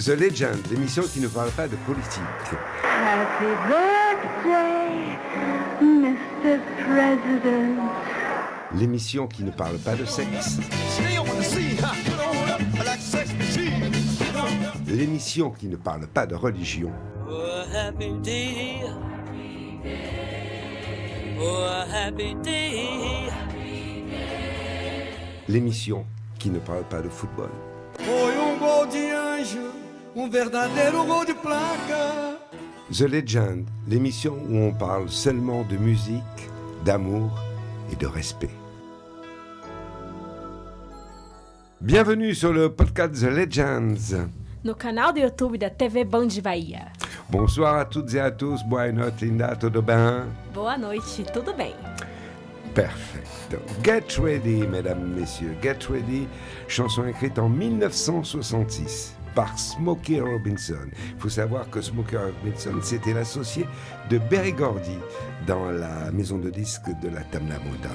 The Legend, l'émission qui ne parle pas de politique. Happy birthday, Mr. President. L'émission qui ne parle pas de sexe. L'émission qui ne parle pas de religion. Oh, happy day. Oh, happy day. L'émission qui ne parle pas de football. Foi gol de anjo, verdadeiro gol de placa. The Legend, l'émission où on parle seulement de musique, d'amour et de respect. Bienvenue sur le podcast The Legends. No canal do YouTube da TV Band Bahia. Bonsoir à toutes et à tous, boa noite, linda, tudo bem? Boa noite, tudo bem? Perfect. Get Ready, mesdames, messieurs, Get Ready, chanson écrite en 1966 par Smokey Robinson. Il faut savoir que Smokey Robinson, c'était l'associé de Berry Gordy dans la maison de disques de la Tamla Motown.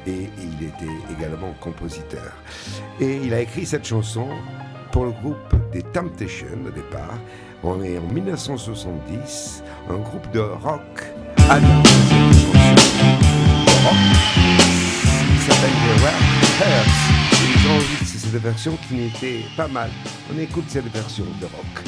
Et il était également compositeur. Et il a écrit cette chanson pour le groupe des Temptations au départ. On est en 1970, un groupe de rock adore cette chanson de rock. Il s'appelle les Rare Hearts. Ils ont enregistré cette version qui n'était pas mal. On écoute cette version de rock.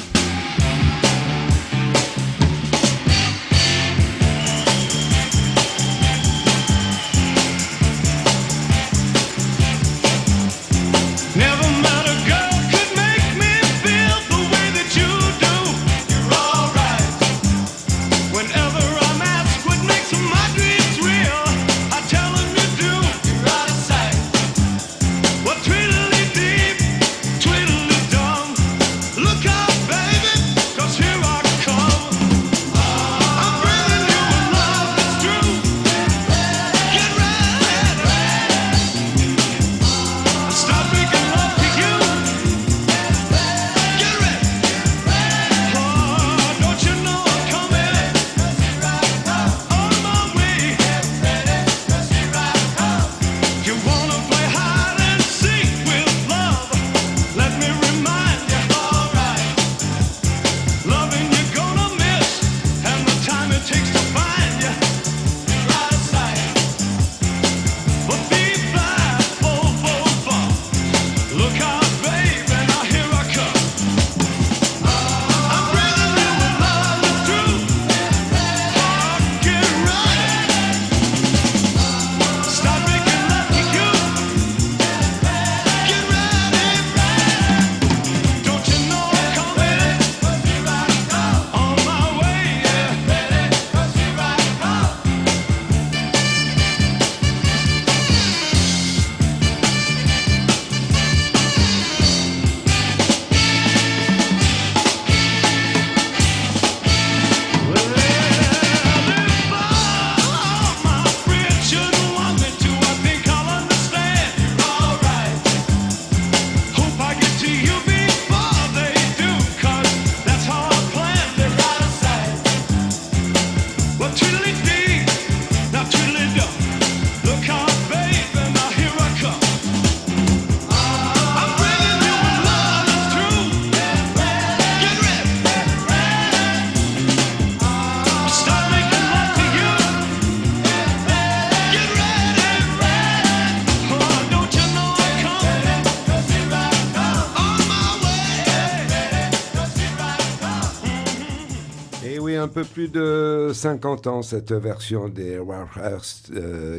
Un peu plus de 50 ans, cette version des Rare Hearts,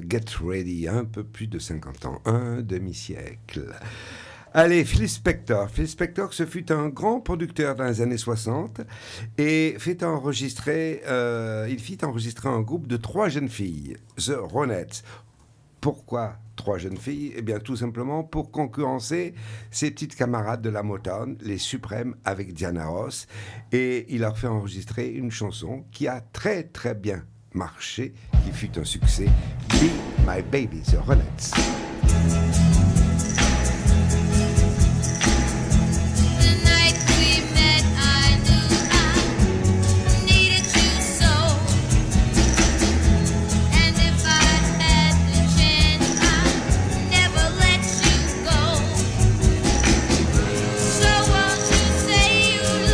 Get Ready, un peu plus de 50 ans, un demi-siècle. Allez, Phil Spector. Phil Spector, ce fut un grand producteur dans les années 60 et il fit enregistrer un groupe de 3 jeunes filles, The Ronettes. Pourquoi 3 jeunes filles? Eh bien, tout simplement pour concurrencer ses petites camarades de la Motown, les Suprêmes, avec Diana Ross. Et il leur fait enregistrer une chanson qui a très très bien marché, qui fut un succès, Be My Baby, The Ronettes. You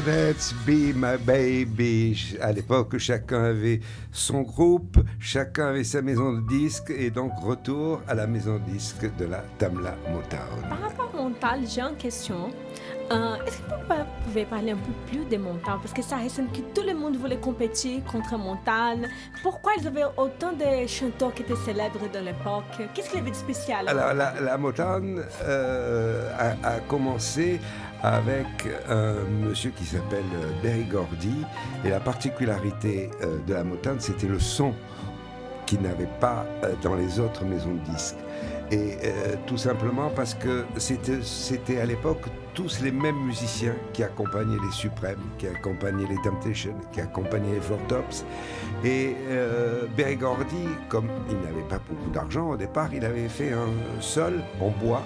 That's Be My Baby. À l'époque, chacun avait son groupe, chacun avait sa maison de disques, et donc retour à la maison de disques de la Tamla Motown. Par rapport à Motown, j'ai une question. Est-ce que vous pouvez parler un peu plus de Motown? Parce que ça ressemble que tout le monde voulait compétir contre Motown. Pourquoi ils avaient autant de chanteurs qui étaient célèbres de l'époque? Qu'est-ce qu'il y avait de spécial? Alors, la Motown a commencé avec un monsieur qui s'appelle Berry Gordy. Et la particularité de la Motown, c'était le son qu'il n'avait pas dans les autres maisons de disques. Et tout simplement parce que c'était à l'époque tous les mêmes musiciens qui accompagnaient les Supremes, qui accompagnaient les Temptations, qui accompagnaient les Four Tops. Et Berry Gordy, comme il n'avait pas beaucoup d'argent au départ, il avait fait un sol en bois.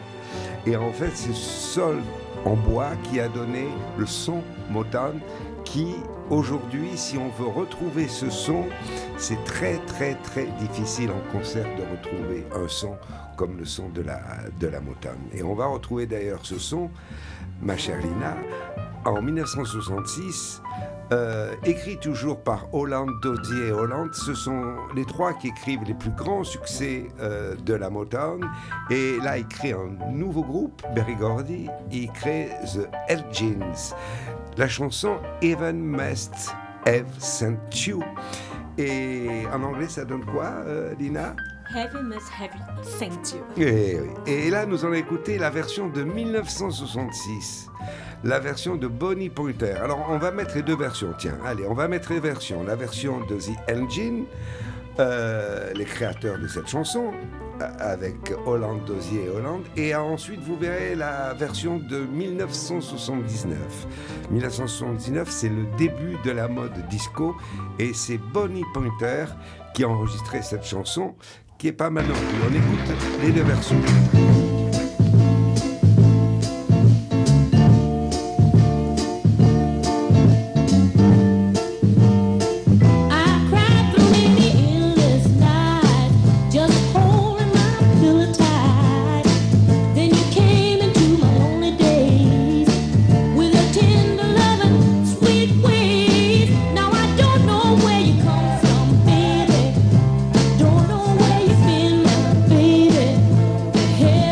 Et en fait, c'est ce sol en bois qui a donné le son Motown qui, aujourd'hui, si on veut retrouver ce son, c'est très très très difficile en concert de retrouver un son comme le son de la Motown. Et on va retrouver d'ailleurs ce son, ma chère Lina, en 1966, écrit toujours par Holland, Dozier et Holland. Ce sont les trois qui écrivent les plus grands succès de la Motown. Et là, il crée un nouveau groupe, Berry Gordy, il crée The Elgins. La chanson Heaven Must Have Sent You. Et en anglais, ça donne quoi, Lina? Heaven must have sent you. Et là, nous allons écouter la version de 1966, la version de Bonnie Pointer. Alors, on va mettre les deux versions. Tiens, allez, on va mettre les versions. La version de The Engine, les créateurs de cette chanson, avec Holland, Dozier et Holland. Et ensuite, vous verrez la version de 1979. 1979, c'est le début de la mode disco. Et c'est Bonnie Pointer qui a enregistré cette chanson, qui est pas mal non plus. On écoute les deux versions. Hey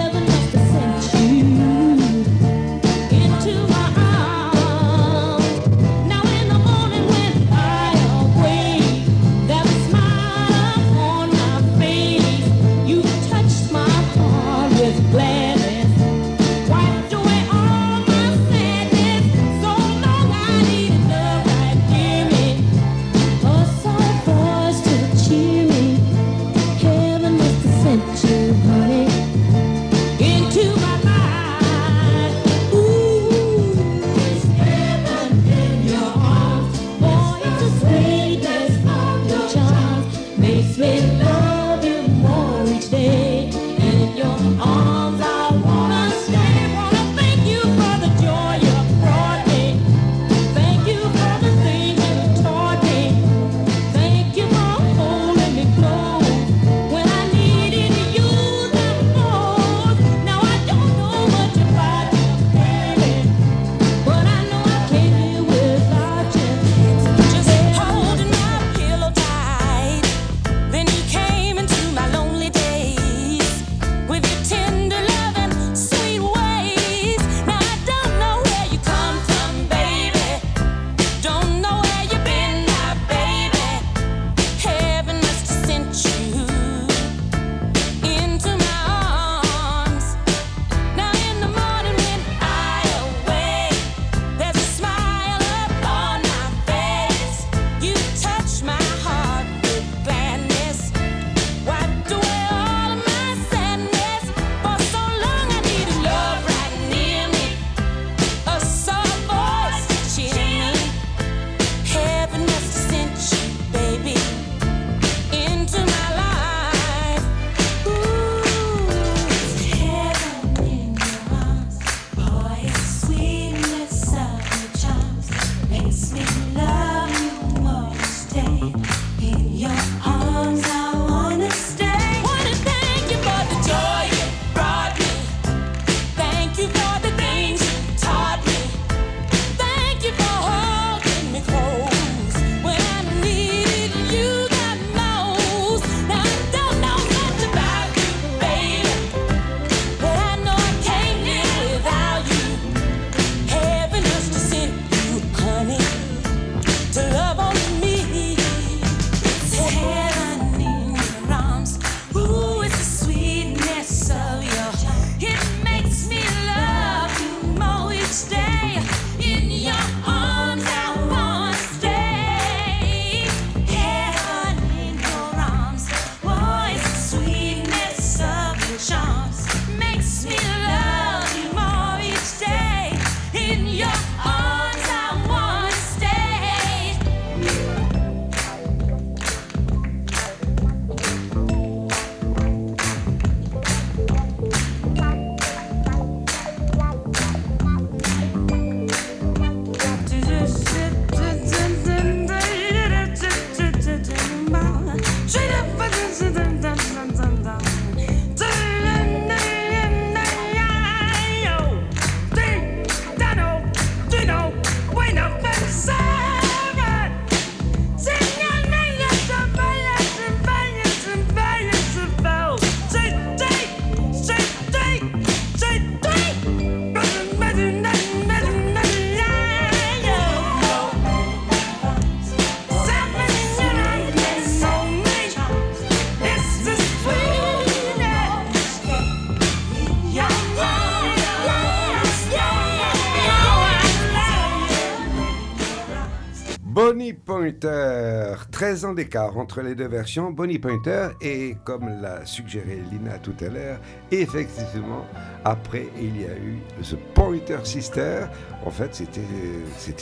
Pointer, 13 ans d'écart entre les deux versions, Bonnie Pointer, et comme l'a suggéré Lina tout à l'heure, effectivement, après il y a eu The Pointer Sister, en fait c'était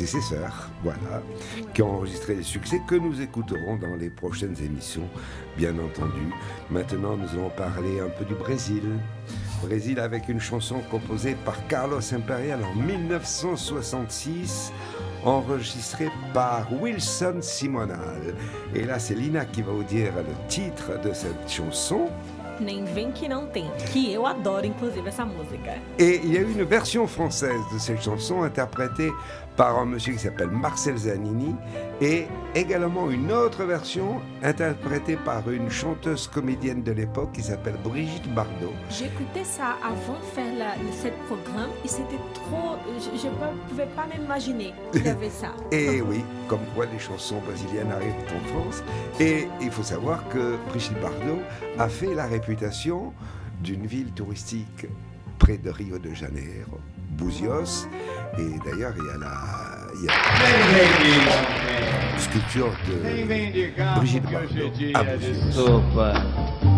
ses sœurs, voilà, qui ont enregistré les succès que nous écouterons dans les prochaines émissions, bien entendu. Maintenant nous allons parler un peu du Brésil. Brésil avec une chanson composée par Carlos Imperial en 1966, enregistrée par Wilson Simonal. Et là, c'est Lina qui va vous dire le titre de cette chanson. Nem vem que não tem, que eu adoro inclusive essa música. Et il y a eu une version française de cette chanson interprétée par un monsieur qui s'appelle Marcel Zanini et également une autre version interprétée par une chanteuse comédienne de l'époque qui s'appelle Brigitte Bardot. J'écoutais ça avant de faire ce programme et c'était trop... Je ne pouvais pas m'imaginer qu'il y avait ça. Et oui, comme quoi les chansons brésiliennes arrivent en France. Et il faut savoir que Brigitte Bardot a fait la réputation d'une ville touristique près de Rio de Janeiro, Buzios. Et d'ailleurs, il y a la sculpture de Brigitte Bardot à Buzios.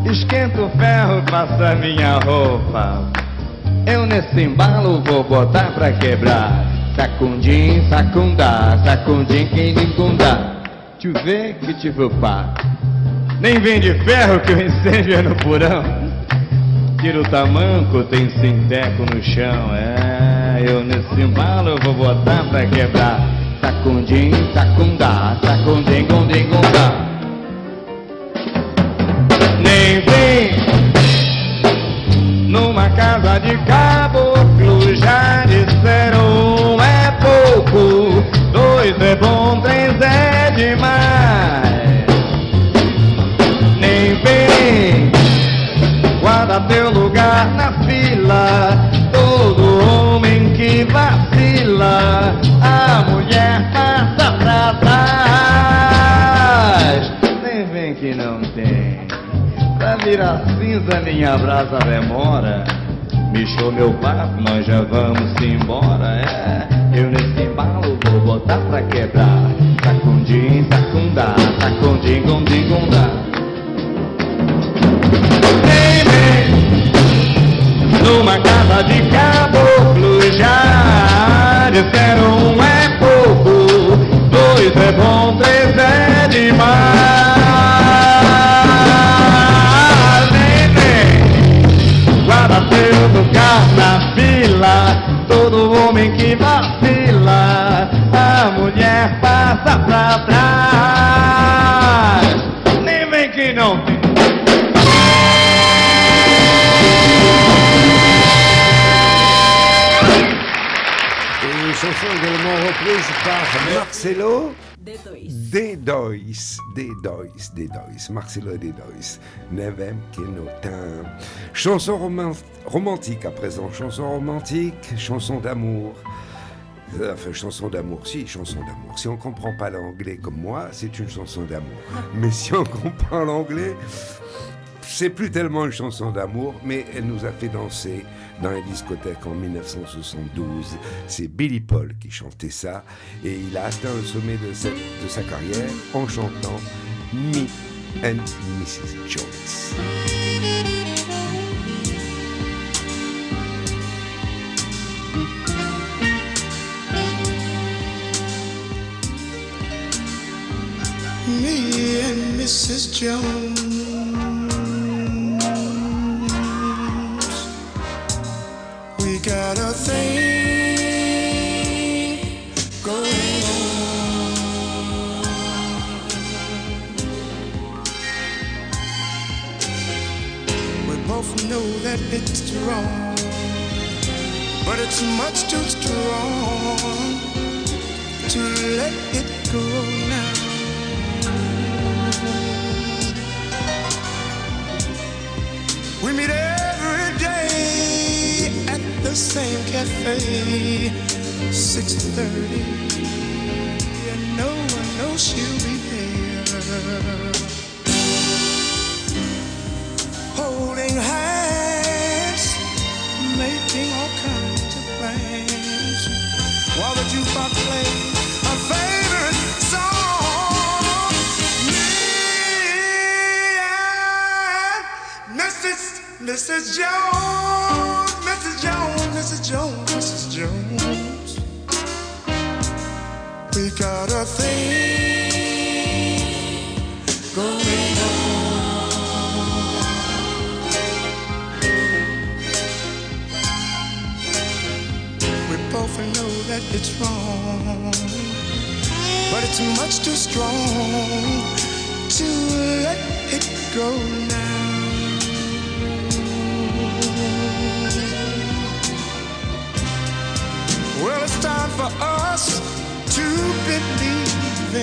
Esquenta o ferro, passa minha roupa. Eu nesse embalo vou botar pra quebrar. Sacundim, sacundá, sacundim, quem nicundá. Te vê que te vê pá. Nem vem de ferro que o incêndio é no porão. Tira o tamanco, tem sinteco no chão. É, eu nesse embalo eu vou botar pra quebrar. Sacundim, sacundá, sacundim, gundim, gundá. Nem vem numa casa de caboclo. Já disseram é pouco. 2 é bom, 3 é demais. Nem vem, guarda teu lugar na fila. Todo homem que vacila, a mulher passa pra trás. Nem vem que não tem. Pra virar cinza minha brasa demora. Bichou meu papo, nós já vamos embora. É, eu nesse embalo vou botar pra quebrar. Sacundim, sacundá, sacundim, gundim, gundá. Nem vem numa casa de caboclo. Já disseram é pouco. 2 é bom, 3 é demais. Guarda teu lugar na fila. Todo homem que vacila, a mulher passa pra trás. Nem vem que não tem. Et une chanson également reprise par Marcelo D2. Marcelo D2. Nevem que no tem. Chanson romantique à présent. Chanson romantique, chanson d'amour. Enfin, chanson d'amour, chanson d'amour. Si on ne comprend pas l'anglais comme moi, c'est une chanson d'amour. Mais si on comprend l'anglais, c'est plus tellement une chanson d'amour, mais elle nous a fait danser dans les discothèques en 1972. C'est Billy Paul qui chantait ça, et il a atteint le sommet de sa carrière en chantant Me and Mrs. Jones. Me and Mrs. Jones, we got a thing going on. We both know that it's wrong, but it's much too strong to let it go now. We meet every day at the same cafe, 6:30. And no one knows she'll be there. Holding hands, making all kinds of plans, while the jukebox plays a favorite song. Mrs. Jones, Mrs. Jones, Mrs. Jones, Mrs. Jones. We got a thing going on. We both know that it's wrong, but it's much too strong to let it go now. Well, it's time for us to believe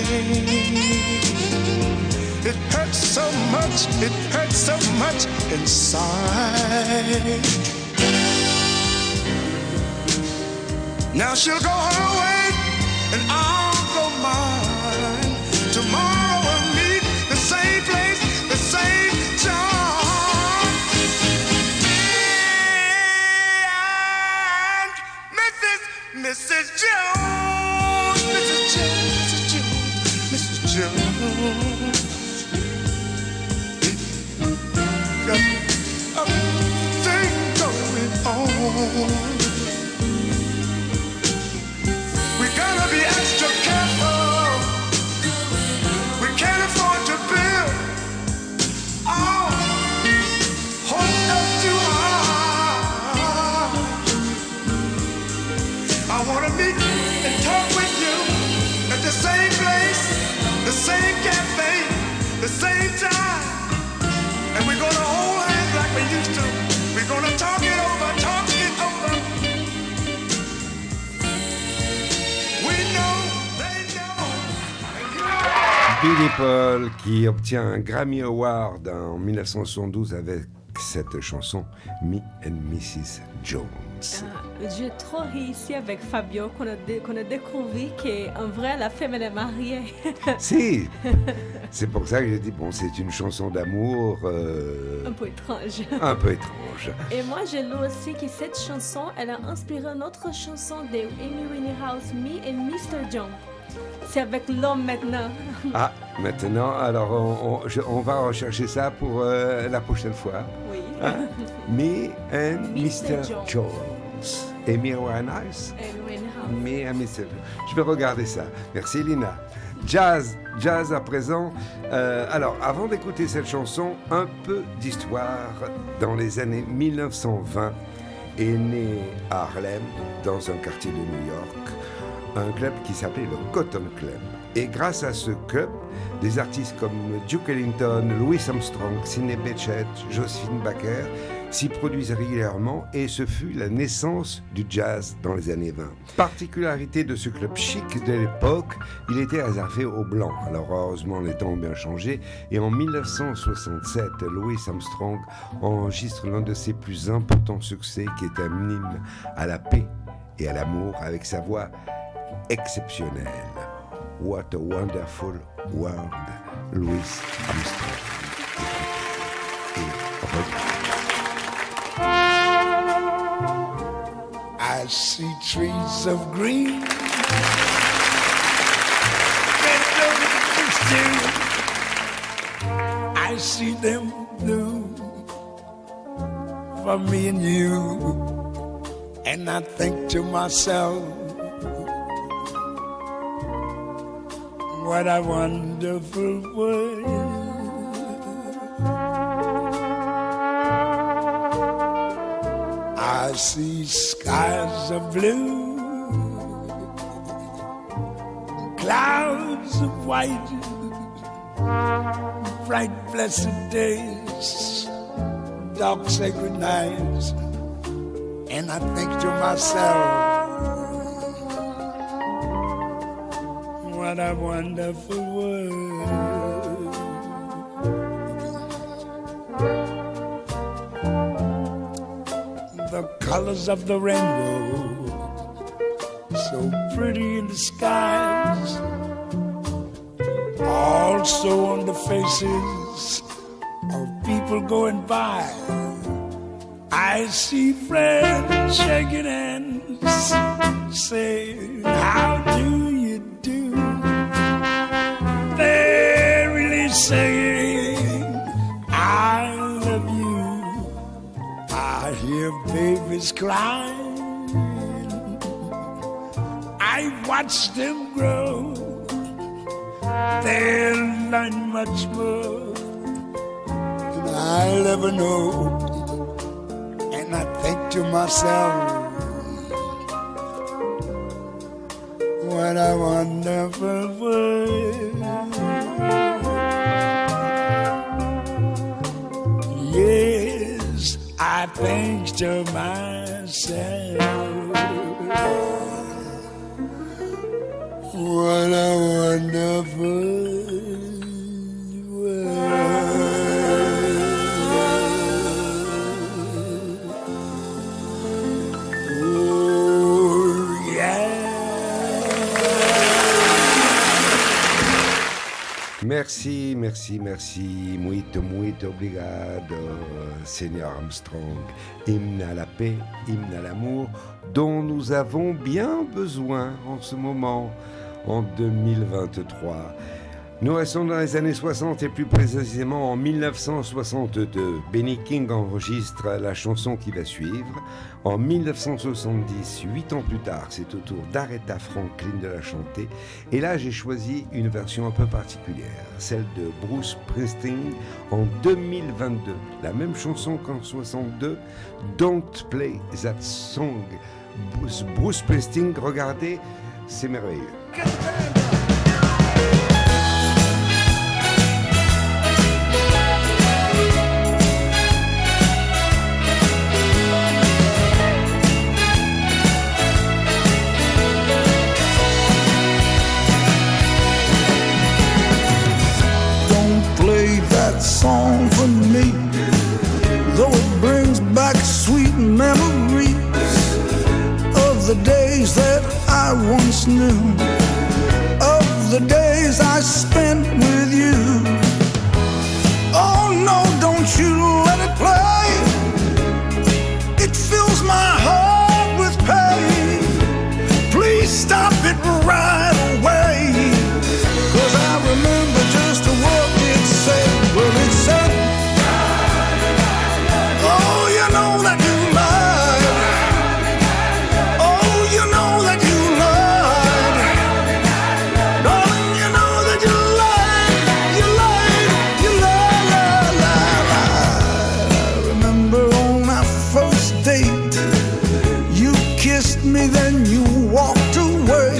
it hurts so much inside. Now she'll go her way and I'll go mine. Tomorrow we'll meet the same place, the same time. And Mrs. Jones, Mrs. Jones, Mrs. Jones, got a thing going on. We gotta be extra careful. We can't afford to build our hopes up too high. I wanna meet and talk with you at the same place, the same cafe, the same time. And we're gonna hold hands like we used to. We're gonna talk it over, talk it over. We know, they know. Billy Paul qui obtient un Grammy Award en 1972 avec cette chanson Me and Mrs. Jones. J'ai trop ri ici avec Fabio qu'on a découvert qu'en vrai la femme elle est mariée. Si, c'est pour ça que j'ai dit bon, c'est une chanson d'amour Un peu étrange. un peu étrange. Et moi j'ai lu aussi que cette chanson elle a inspiré une autre chanson de Amy Winehouse, Me and Mr. Jones. C'est avec l'homme maintenant. Ah, maintenant, alors on va rechercher ça pour la prochaine fois. Oui. Hein? Me and Mr. Mr. Jones. Jones. Amy Winehouse. Amy Winehouse. Me and Mr. Jones. Je vais regarder ça. Merci Lina. Jazz à présent. Alors, avant d'écouter cette chanson, un peu d'histoire. Dans les années 1920, est né à Harlem, dans un quartier de New York, un club qui s'appelait le Cotton Club. Et grâce à ce club, des artistes comme Duke Ellington, Louis Armstrong, Sidney Bechet, Josephine Baker s'y produisent régulièrement et ce fut la naissance du jazz dans les années 20. Particularité de ce club chic de l'époque, il était réservé aux Blancs. Alors heureusement, les temps ont bien changé et en 1967, Louis Armstrong enregistre l'un de ses plus importants succès qui est un hymne à la paix et à l'amour avec sa voix exceptionnelle. What a wonderful world, Louis Armstrong. Et I see trees of green, I see them blue for me and you, and I think to myself, what a wonderful world. I see skies of blue, clouds of white, bright blessed days, dark sacred nights, and I think to myself, what a wonderful world. The colors of the rainbow, so pretty in the skies, also on the faces of people going by. I see friends shaking hands, saying, how do you do? They're really saying, I love you. hear babies crying, I watch them grow. They'll learn much more than I'll ever know. And I think to myself, what a wonderful world. Yes, I think to myself, what a wonderful Merci, merci, merci. Muito, muito obrigado, Seigneur Armstrong. Hymne à la paix, hymne à l'amour, dont nous avons bien besoin en ce moment, en 2023. Nous restons dans les années 60 et plus précisément en 1962. Benny King enregistre la chanson qui va suivre. En 1970, 8 ans plus tard, c'est au tour d'Aretha Franklin de la chanter. Et là, j'ai choisi une version un peu particulière, celle de Bruce Springsteen en 2022. La même chanson qu'en 62, Don't Play That Song. Bruce Springsteen, regardez, c'est merveilleux. Song for me, though it brings back sweet memories of the days that I once knew, of the days I spent with you. Oh no, don't you let it play. It fills my heart with pain. Please stop it right away, 'cause I remember just what it said. Well, it said, oh, you know that you lied. Oh, you know that you lied. Darling, you know that you lied. You lied, you lied. I remember on our first date, you kissed me, then you walked away.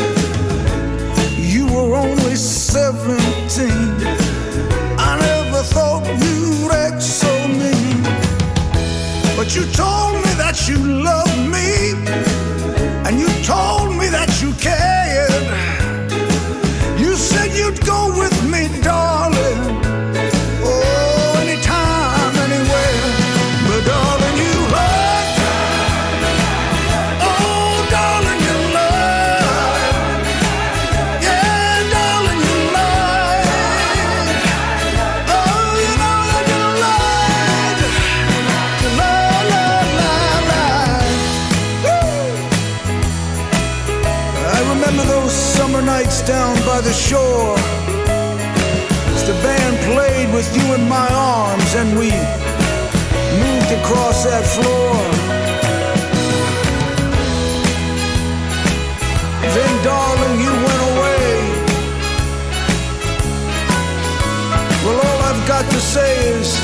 You were only 17. Thought you'd act so mean, but you told me that you loved me, and you told me that you cared. You said you'd go with me, darling, oh, anytime, anywhere. But darling, you lied. Oh, darling, you lied. Yeah, darling, you lied. Summer nights down by the shore, as the band played with you in my arms and we moved across that floor. Then darling, you went away. Well, all I've got to say is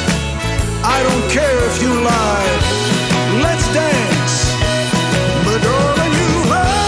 I don't care if you lied. Let's dance. But darling, you lied.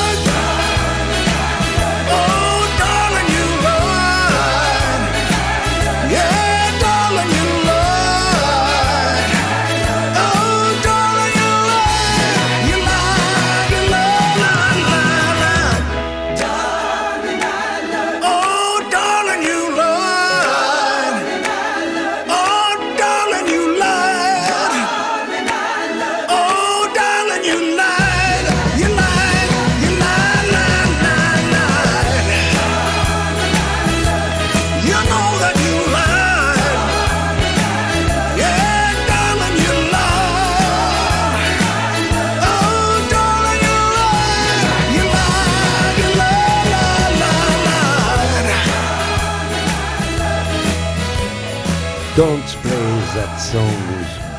Don't Play That Song,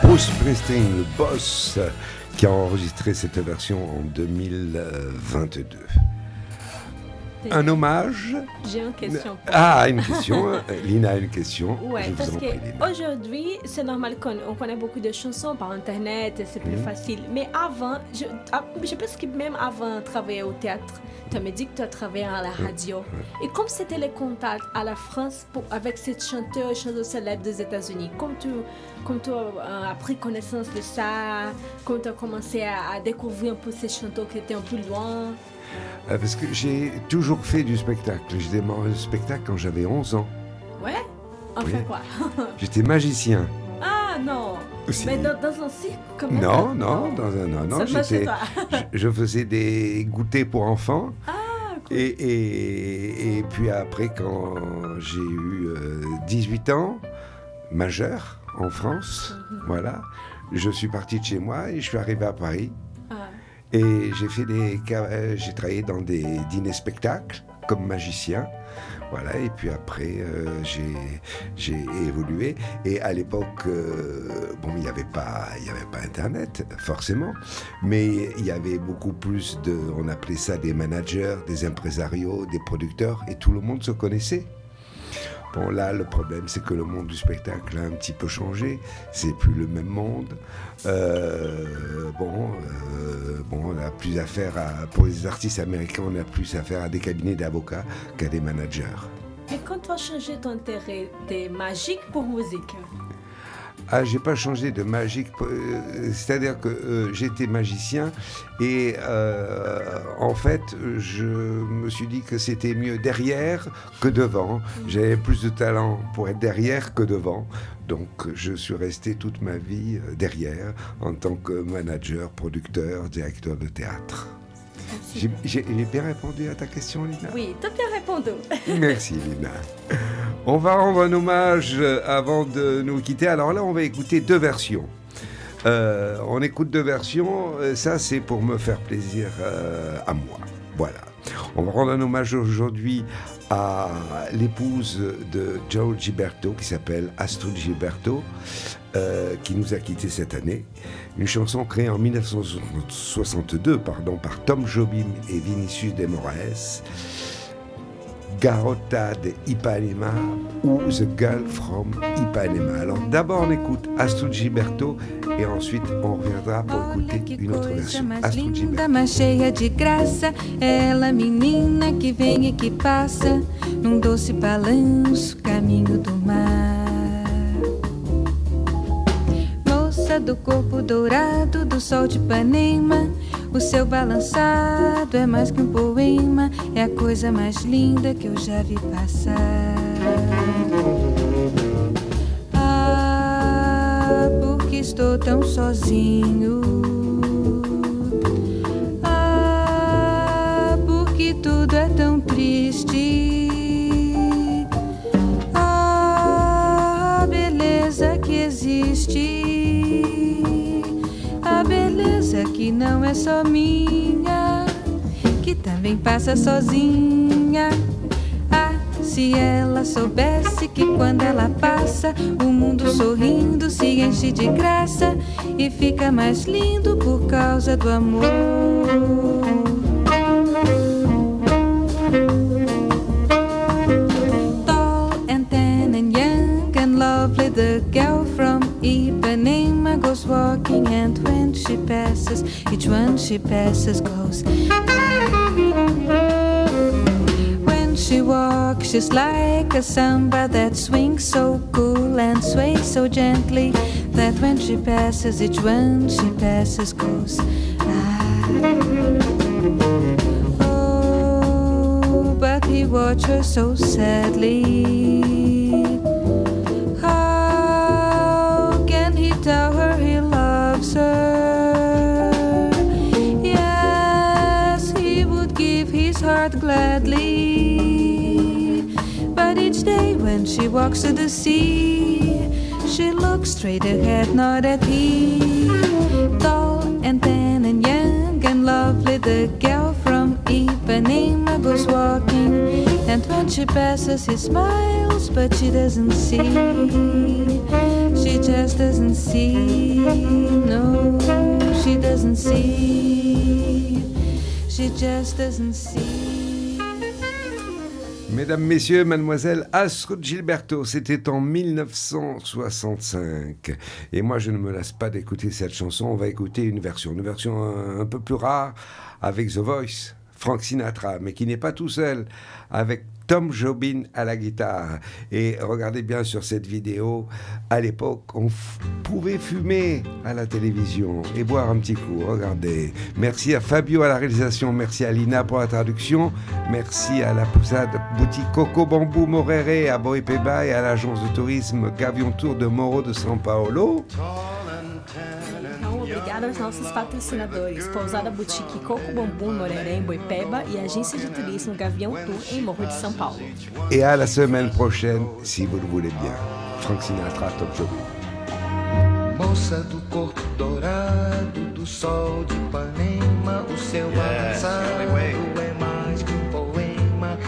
Bruce Springsteen, le boss, qui a enregistré cette version en 2022. Un hommage. J'ai une question. Une question. Lina a une question. Ouais, Je vous parce en prie, Lina. qu'aujourd'hui, c'est normal qu'on connaît beaucoup de chansons par Internet, c'est plus facile. Mais avant, je pense que même avant de travailler au théâtre, tu m'as dit que tu as travaillé à la radio. Et comme c'était les contacts à la France avec cette chanteuse célèbre des États-Unis, comme tu as pris connaissance de ça, comme tu as commencé à découvrir un peu ces chanteurs qui étaient un peu loin. Parce que j'ai toujours fait du spectacle. J'ai démarré le spectacle quand j'avais 11 ans. Ouais? Enfin Oui. quoi? J'étais magicien. Ah non! Aussi. Mais dans un cirque quand même? Non, Seulement chez toi. je faisais des goûters pour enfants. Ah, cool. Et puis après, quand j'ai eu 18 ans, majeur en France, voilà, je suis parti de chez moi et je suis arrivé à Paris. Ah. Et j'ai travaillé dans des dîners-spectacles comme magicien. Voilà, et puis après, j'ai évolué. Et à l'époque, il n'y avait pas Internet, forcément. Mais il y avait beaucoup plus on appelait ça des managers, des impresarios, des producteurs, et tout le monde se connaissait. Bon, là, le problème, c'est que le monde du spectacle a un petit peu changé. C'est plus le même monde. On a plus affaire pour les artistes américains, on a plus affaire à des cabinets d'avocats qu'à des managers. Mais quand tu as changé ton intérêt de magique pour musique? J'ai pas changé de magique, c'est-à-dire que j'étais magicien et en fait je me suis dit que c'était mieux derrière que devant. J'avais plus de talent pour être derrière que devant, donc je suis resté toute ma vie derrière en tant que manager, producteur, directeur de théâtre. J'ai bien répondu à ta question, Lina? Oui, tu as bien répondu. Merci, Lina. On va rendre un hommage avant de nous quitter. Alors là, on va écouter deux versions. On écoute deux versions. Ça, c'est pour me faire plaisir à moi. Voilà. On va rendre un hommage aujourd'hui à l'épouse de Joe Gilberto, qui s'appelle Astrud Gilberto, qui nous a quittés cette année. Une chanson créée en 1962 par Tom Jobim et Vinicius de Moraes, Garota de Ipanema ou The Girl from Ipanema. Alors d'abord on écoute Astrud Gilberto et ensuite on reviendra pour écouter une autre version. Astrud Gilberto. Mais cheia de graça, ela menina que vem e que passa num doce balanço, caminho do mar. Moça do corpo dourado do sol de Ipanema, o seu balançado é mais que um poema, é a coisa mais linda que eu já vi passar. Ah, porque estou tão sozinho. Ah, porque tudo é tão triste. Ah, a beleza que existe. A beleza que não é só minha, que também passa sozinha. Ah, se ela soubesse que quando ela passa, o mundo sorrindo se enche de graça e fica mais lindo por causa do amor. Tall and tan and young and lovely, the girl from Ipanema goes walking, and when she passes, each one she passes goes. When she walks, she's like a samba that swings so cool and sways so gently that when she passes, each one she passes goes. Ah. Oh, but he watched her so sadly. Tell her he loves her. Yes, he would give his heart gladly. But each day when she walks to the sea, she looks straight ahead, not at him. Tall and tan and young and lovely, the girl from Ipanema goes walking, and when she passes he smiles, but she doesn't see. She just doesn't see, no, she doesn't see. She just doesn't see. Mesdames, Messieurs, Mademoiselle Astrud Gilberto, c'était en 1965. Et moi, je ne me lasse pas d'écouter cette chanson. On va écouter une version un peu plus rare, avec The Voice, Frank Sinatra, mais qui n'est pas tout seul, avec Tom Jobim à la guitare. Et regardez bien sur cette vidéo, à l'époque, on pouvait fumer à la télévision et boire un petit coup. Regardez. Merci à Fabio à la réalisation, merci à Lina pour la traduction, merci à la poussade boutique Coco Bambou Morere à Boipeba et à l'agence de tourisme Gavion Tour de Moro de São Paulo. Então, obrigada aos nossos patrocinadores, Pousada Boutique Coco Bambu Moreré em Boipeba e Agência de Turismo Gavião Tour em Morro de São Paulo. Et à la semaine prochaine, si vous le voulez bien. Frank Sinatra, Tom Jobim. Moça do corpo dourado, do sol de Ipanema, o seu balançado é mais que um poema,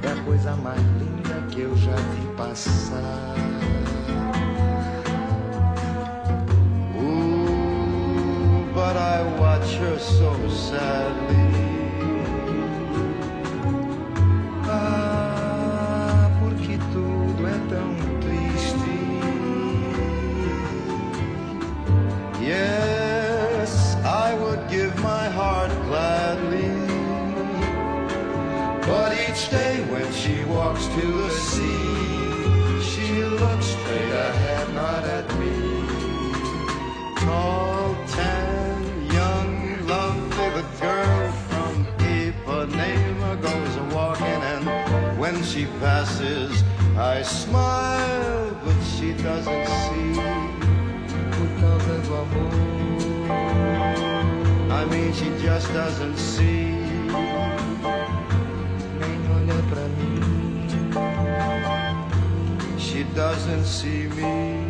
é a coisa mais linda que eu já vi passar. But I watch her so sadly. Ah, porque tudo é tão triste. Yes, I would give my heart gladly. But each day when she walks to the sea, she looks straight ahead, not at me. Tall, tan, young, lovely, the girl from Ipanema goes a-walking, and when she passes, I smile, but she doesn't see. Por causa do amor, I mean, she just doesn't see. Nem olha pra mim, she doesn't see me.